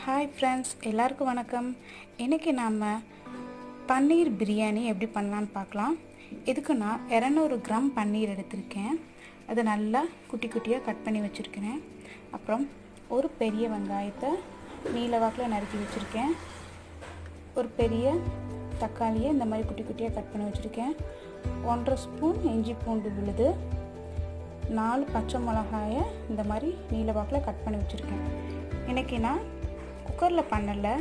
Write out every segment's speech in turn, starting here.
Hi friends, எல்லாருக்கும் வணக்கம். இன்றைக்கி நாம் பன்னீர் பிரியாணி எப்படி பண்ணலான்னு பார்க்கலாம். இதுக்கு நான் 200 கிராம் பன்னீர் எடுத்திருக்கேன். அதை நல்லா குட்டி குட்டியாக கட் பண்ணி வச்சுருக்கிறேன். அப்புறம் ஒரு பெரிய வெங்காயத்தை நீல வாக்கில் நறுக்கி வச்சுருக்கேன். ஒரு பெரிய தக்காளியை இந்த மாதிரி குட்டி குட்டியாக கட் பண்ணி வச்சுருக்கேன். 1.5 ஸ்பூன் இஞ்சி பூண்டு விழுது, 4 பச்சை மிளகாயை இந்த மாதிரி நீல வாக்கில் கட் பண்ணி வச்சுருக்கேன். இன்றைக்கி நான் குக்கரில் பண்ணலை,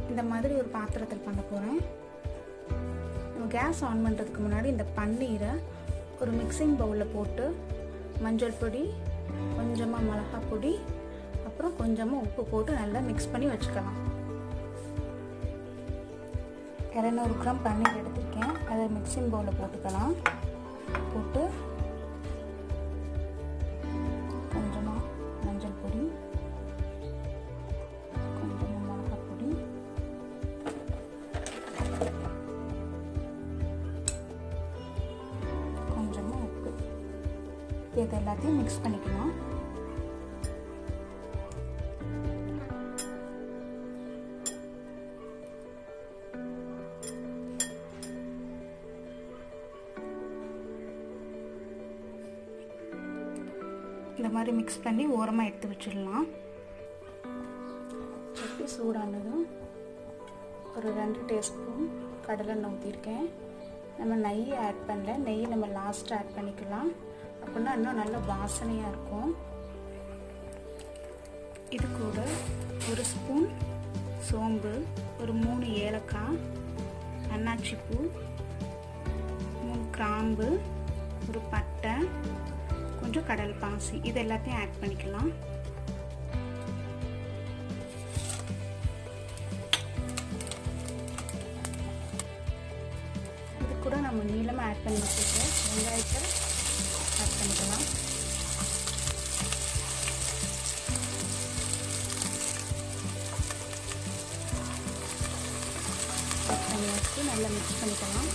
இந்த மாதிரி ஒரு பாத்திரத்தில் பண்ண போகிறேன். கேஸ் ஆன் பண்ணுறதுக்கு முன்னாடி இந்த பன்னீரை ஒரு மிக்சிங் பவுலில் போட்டு மஞ்சள் பொடி, கொஞ்சமாக மிளகாய் பொடி, அப்புறம் கொஞ்சமாக உப்பு போட்டு நல்லா மிக்ஸ் பண்ணி வச்சுக்கலாம். 200 கிராம் பன்னீர் எடுத்திருக்கேன். அதை மிக்சிங் பவுலில் போட்டுக்கலாம். போட்டு கொஞ்சமாக மஞ்சள் பொடி, கொஞ்சமாக மிளகாய் பொடி, கொஞ்சமாக உப்பு, இது எல்லாத்தையும் மிக்ஸ் பண்ணிக்கலாம். இந்த மாதிரி மிக்ஸ் பண்ணி ஓரமாக எடுத்து வச்சிடலாம். சட்டி சூடானதும் ஒரு 2 டீஸ்பூன் கடலெண்ணெய் ஊற்றிருக்கேன். நம்ம நெய் ஆட் பண்ணல, நெய் நம்ம லாஸ்ட்டாக ஆட் பண்ணிக்கலாம். அப்படின்னா இன்னும் நல்ல வாசனையாக இருக்கும். இது கூட ஒரு ஸ்பூன் சோம்பு, ஒரு 3 ஏலக்காய், அன்னாச்சிப்பூ, 3 கிராம்பு, ஒரு பட்டை, கொஞ்சம் கடல் பாசி, இது எல்லாத்தையும் ஆட் பண்ணிக்கலாம். இது கூட நம்ம நீளமாக ஆட் பண்ணி வச்சுட்டு வெங்காயத்தை ஆட் பண்ணிக்கலாம். ஆட் பண்ணி வச்சு நல்லா மிக்ஸ் பண்ணிக்கலாம்.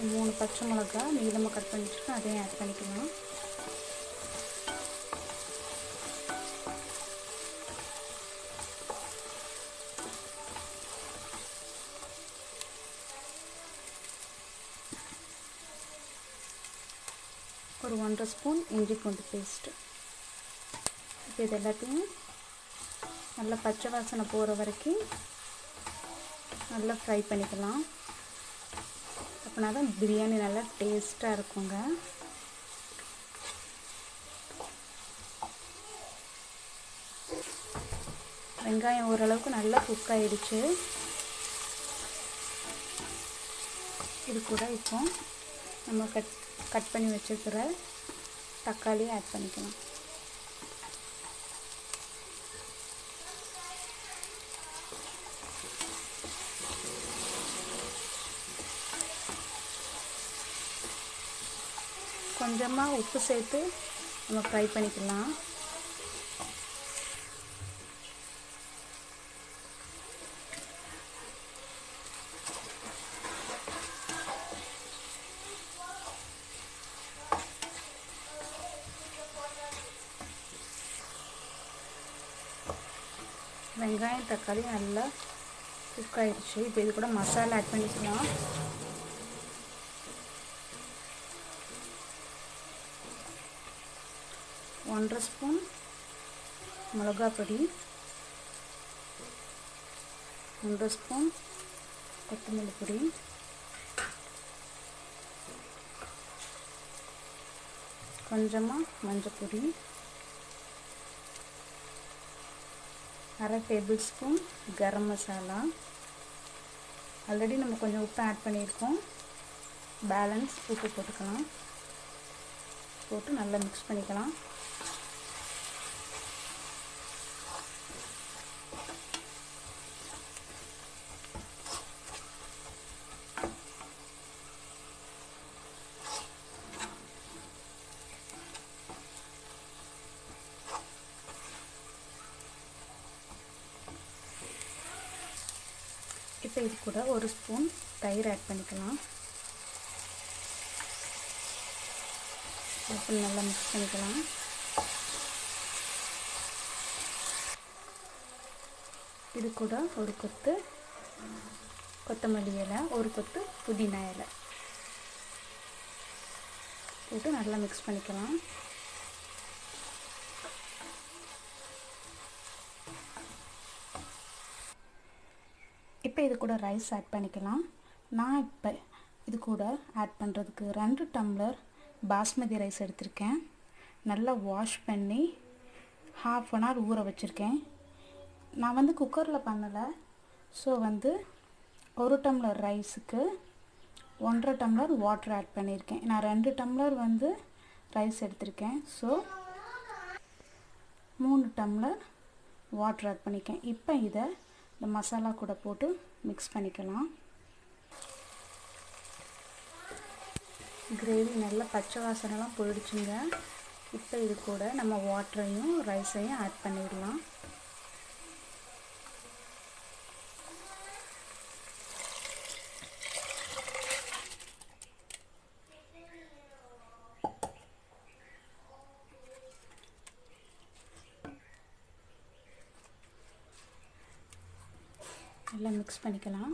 ஒரு 3 பச்சை மிளகாய் நீளமாக கட் பண்ணி வச்சுருக்கேன், அதையும் ஆட் பண்ணிக்கலாம். ஒரு 1.5 ஸ்பூன் இஞ்சி பூண்டு பேஸ்ட்டு. இப்போ இது எல்லாத்தையும் நல்லா பச்சை வாசனை போகிற வரைக்கும் நல்லா ஃப்ரை பண்ணிக்கலாம். அப்படின்னா தான் பிரியாணி நல்லா டேஸ்ட்டாக இருக்குங்க. வெங்காயம் ஓரளவுக்கு நல்லா குக் ஆகிடுச்சு. இது கூட இப்போ நம்ம கட் பண்ணி வச்சுருக்கிற தக்காளியை ஆட் பண்ணிக்கலாம். கொஞ்சமாக உப்பு சேர்த்து நம்ம ஃப்ரை பண்ணிக்கலாம். வெங்காயம் தக்காளி நல்லா குக் ஆகிடுச்சு. இப்போ இது கூட மசாலா ஆட் பண்ணிக்கலாம். ஒன்றரை ஸ்பூன் மிளகாய் பொடி, 1 ஸ்பூன் கொத்தமல்லி பொடி, கொஞ்சமாக மஞ்சள் பொடி, 1/2 table spoon garam masala. Already நம்ம கொஞ்சம் உப்பு ஆட் பண்ணியிருக்கோம், பேலன்ஸ் உப்பு போட்டுக்கலாம். போட்டு நல்லா மிக்ஸ் பண்ணிக்கலாம். இப்போ இது கூட ஒரு ஸ்பூன் தயிர் ஆட் பண்ணிக்கலாம். அப்புறம் நல்லா மிக்ஸ் பண்ணிக்கலாம். இது கூட ஒரு கொத்து கொத்தமல்லி இலை, ஒரு கொத்து புதினா இலை போட்டு நல்லா மிக்ஸ் பண்ணிக்கலாம். இப்போ இது கூட ரைஸ் ஆட் பண்ணிக்கலாம். நான் இப்போ இது கூட ஆட் பண்ணுறதுக்கு 2 டம்ளர் பாஸ்மதி ரைஸ் எடுத்திருக்கேன். நல்லா வாஷ் பண்ணி ½ அன் ஹவர் ஊற வச்சுருக்கேன். நான் வந்து குக்கரில் பண்ணலை. ஸோ வந்து 1 டம்ளர் ரைஸுக்கு 1½ டம்ளர் வாட்டர் ஆட் பண்ணியிருக்கேன். நான் 2 டம்ளர் வந்து ரைஸ் எடுத்திருக்கேன். ஸோ 3 டம்ளர் வாட்டர் ஆட் பண்ணியிருக்கேன். இப்போ இதை இந்த மசாலா கூட போட்டு மிக்ஸ் பண்ணிக்கலாம். கிரேவி நல்லா பச்சை வாசனைலாம் போயிடுச்சுங்க. இப்போ இது கூட நம்ம வாட்டரையும் ரைஸையும் ஆட் பண்ணிடலாம். நல்லா மிக்ஸ் பண்ணிக்கலாம்.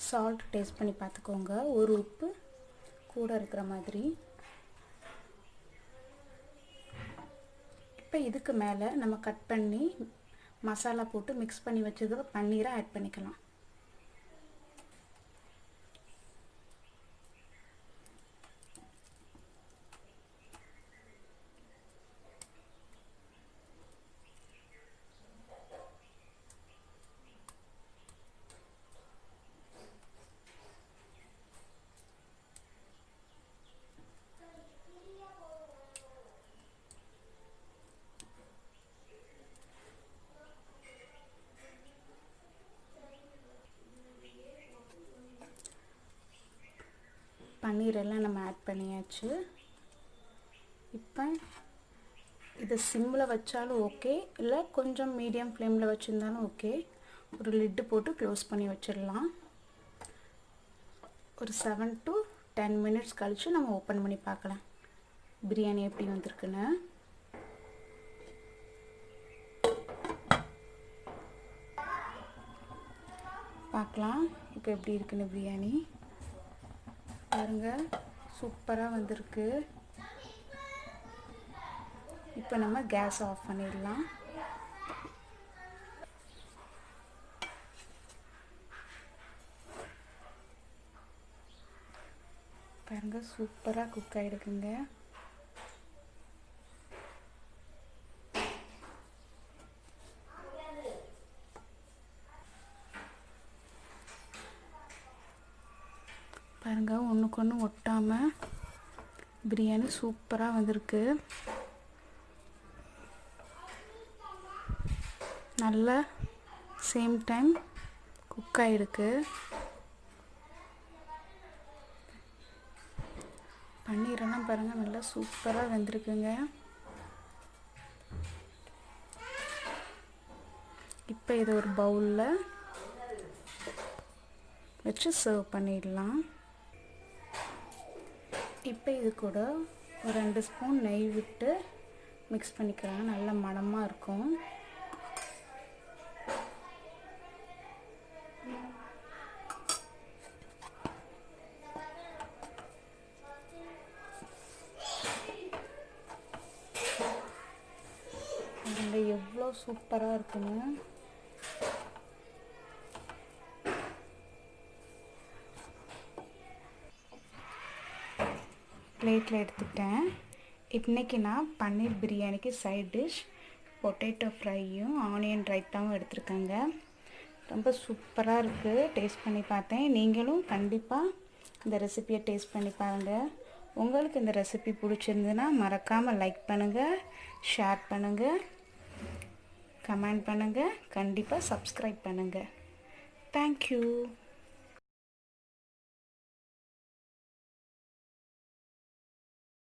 சால்ட் டேஸ்ட் பண்ணி பார்த்துக்கோங்க. ஒரு உப்பு கூட இருக்கிற மாதிரி. இப்போ இதுக்கு மேலே நம்ம கட் பண்ணி மசாலா போட்டு மிக்ஸ் பண்ணி வச்சதுக்கு பன்னீரை ஆட் பண்ணிக்கலாம். பன்னீர் எல்லாம் நம்ம ஆட் பண்ணியாச்சு. இப்போ இதை சிம்மில் வச்சாலும் ஓகே, இல்லை கொஞ்சம் மீடியம் ஃப்ளேமில் வச்சுருந்தாலும் ஓகே. ஒரு லிட்டு போட்டு க்ளோஸ் பண்ணி வச்சிடலாம். ஒரு 7 to 10 மினிட்ஸ் கழித்து நம்ம ஓப்பன் பண்ணி பார்க்கலாம் பிரியாணி எப்படி வந்திருக்குன்னு. பார்க்கலாம் இப்போ எப்படி இருக்குன்னு பிரியாணி. பாருங்க, சூப்பராக வந்திருக்கு. இப்போ நம்ம கேஸ் ஆஃப் பண்ணிடலாம். பாருங்க, சூப்பராக குக் ஆகிடுக்குங்க. பாருங்க, ஒன்றுக்கு ஒன்று ஒட்டாமல் பிரியாணி சூப்பராக வந்திருக்கு. நல்லா சேம் டைம் குக் ஆகிருக்கு. பன்னீரெல்லாம் பாருங்கள் நல்லா சூப்பராக வெந்திருக்குங்க. இப்போ இதை ஒரு பவுலில் வச்சு சர்வ் பண்ணிடலாம். இப்போ இது கூட ஒரு 2 ஸ்பூன் நெய் விட்டு மிக்ஸ் பண்ணிக்கலாம். நல்ல மணமாக இருக்கும். எவ்வளோ சூப்பராக இருக்குங்க. பிளேட்டில் எடுத்துக்கிட்டேன். இன்றைக்கி நான் பன்னீர் பிரியாணிக்கு சைட் டிஷ் பொட்டேட்டோ ஃப்ரையும் ஆனியன் ரைத்தாவும் எடுத்துருக்கேங்க. ரொம்ப சூப்பராக இருக்குது. டேஸ்ட் பண்ணி பார்த்தேன். நீங்களும் கண்டிப்பாக இந்த ரெசிபியை டேஸ்ட் பண்ணி பாருங்கள். உங்களுக்கு இந்த ரெசிபி பிடிச்சிருந்துன்னா மறக்காமல் லைக் பண்ணுங்கள், ஷேர் பண்ணுங்கள், கமெண்ட் பண்ணுங்கள், கண்டிப்பாக சப்ஸ்கிரைப் பண்ணுங்கள். தேங்க்யூ.